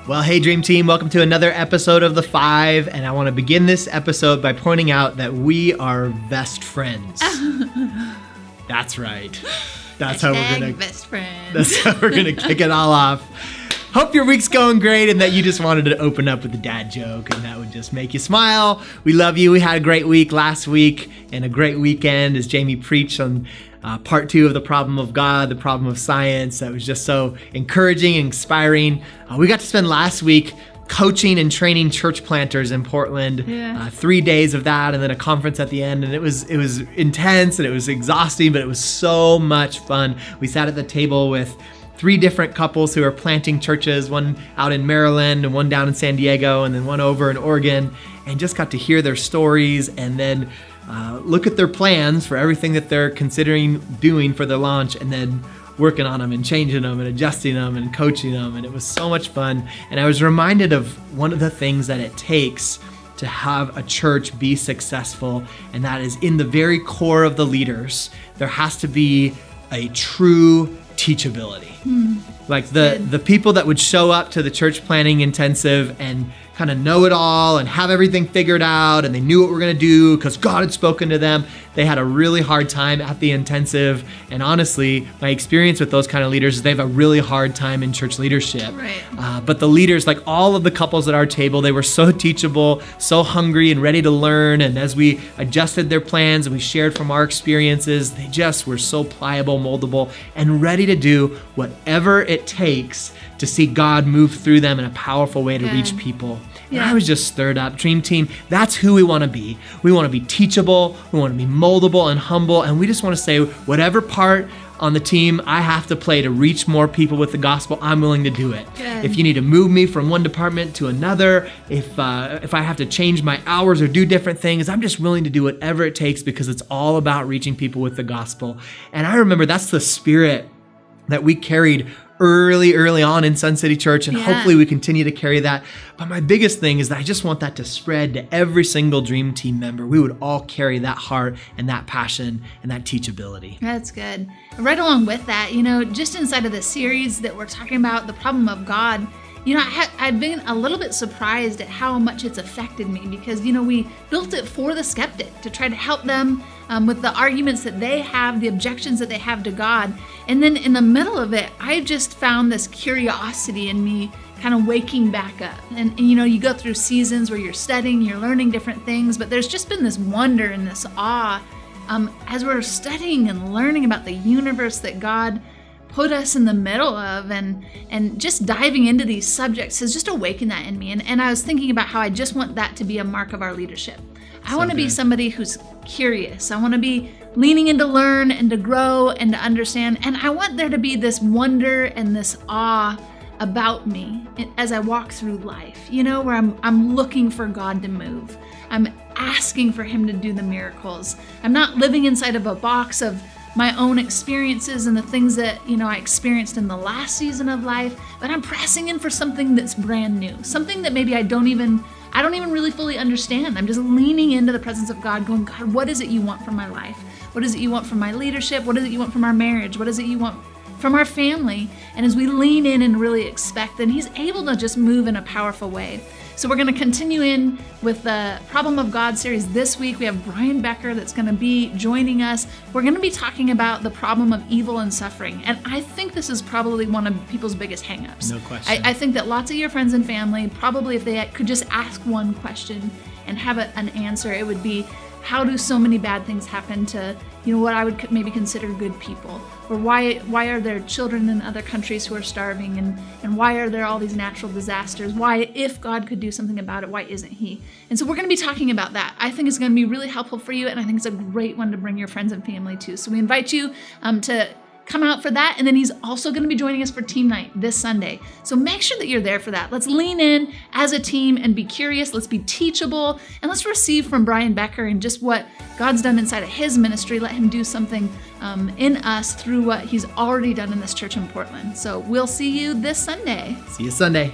Well, hey, Dream Team, welcome to another episode of The Five, and I want to begin this episode by pointing out that we are best friends. That's right. That's how best friends. That's how we're gonna kick it all off. Hope your week's going great and that you just wanted to open up with a dad joke and that would just make you smile. We love you. We had a great week last week and a great weekend as Jamie preached on part 2 of the problem of God, the problem of science. That was just so encouraging and inspiring. We got to spend last week coaching and training church planters in Portland. 3 days of that and then a conference at the end. And it was intense and it was exhausting, but it was so much fun. We sat at the table with 3 different couples who are planting churches, one out in Maryland and one down in San Diego and then one over in Oregon, and just got to hear their stories and then look at their plans for everything that they're considering doing for their launch and then working on them and changing them and adjusting them and coaching them. And it was so much fun. And I was reminded of one of the things that it takes to have a church be successful, and that is in the very core of the leaders, there has to be a true teachability. Like the people that would show up to the church planning intensive and kind of know it all and have everything figured out and they knew what we're going to do because God had spoken to them, they had a really hard time at the intensive. And honestly, my experience with those kind of leaders is they have a really hard time in church leadership. Right. But the leaders, like all of the couples at our table, they were so teachable, so hungry and ready to learn. And as we adjusted their plans and we shared from our experiences, they just were so pliable, moldable, and ready to do whatever it takes to see God move through them in a powerful way to reach people. And I was just stirred up. Dream Team, that's who we want to be. We want to be teachable, we want to be moldable and humble, and we just want to say whatever part on the team I have to play to reach more people with the gospel, I'm willing to do it. Good. If you need to move me from one department to another, if I have to change my hours or do different things, I'm just willing to do whatever it takes because it's all about reaching people with the gospel. And I remember that's the spirit that we carried early on in Sun City Church, and hopefully we continue to carry that. But my biggest thing is that I just want that to spread to every single Dream Team member. We would all carry that heart and that passion and that teachability. That's good. Right along with that, just inside of the series that we're talking about, the problem of God, I've been a little bit surprised at how much it's affected me because, we built it for the skeptic to try to help them with the arguments that they have, the objections that they have to God. And then in the middle of it, I just found this curiosity in me kind of waking back up. And you go through seasons where you're studying, you're learning different things, but there's just been this wonder and this awe as we're studying and learning about the universe that God put us in the middle of, and just diving into these subjects has just awakened that in me. And I was thinking about how I just want that to be a mark of our leadership. I want to be somebody who's curious. I want to be leaning in to learn and to grow and to understand. And I want there to be this wonder and this awe about me as I walk through life, where I'm looking for God to move. I'm asking for Him to do the miracles. I'm not living inside of a box of my own experiences and the things that, I experienced in the last season of life, but I'm pressing in for something that's brand new, something that maybe I don't even really fully understand. I'm just leaning into the presence of God, going, God, what is it you want from my life? What is it you want from my leadership? What is it you want from our marriage? What is it you want from our family? And as we lean in and really expect, then He's able to just move in a powerful way. So we're going to continue in with the Problem of God series this week. We have Brian Becker that's going to be joining us. We're going to be talking about the problem of evil and suffering. And I think this is probably one of people's biggest hangups. No question. I think that lots of your friends and family, probably if they could just ask one question and have an answer, it would be, how do so many bad things happen to, what I would maybe consider good people? Or why are there children in other countries who are starving? And why are there all these natural disasters? Why, if God could do something about it, why isn't He? And so we're going to be talking about that. I think it's going to be really helpful for you, and I think it's a great one to bring your friends and family to. So we invite you to come out for that. And then he's also going to be joining us for team night this Sunday. So make sure that you're there for that. Let's lean in as a team and be curious. Let's be teachable, and let's receive from Brian Becker and just what God's done inside of his ministry. Let him do something in us through what he's already done in this church in Portland. So we'll see you this Sunday. See you Sunday.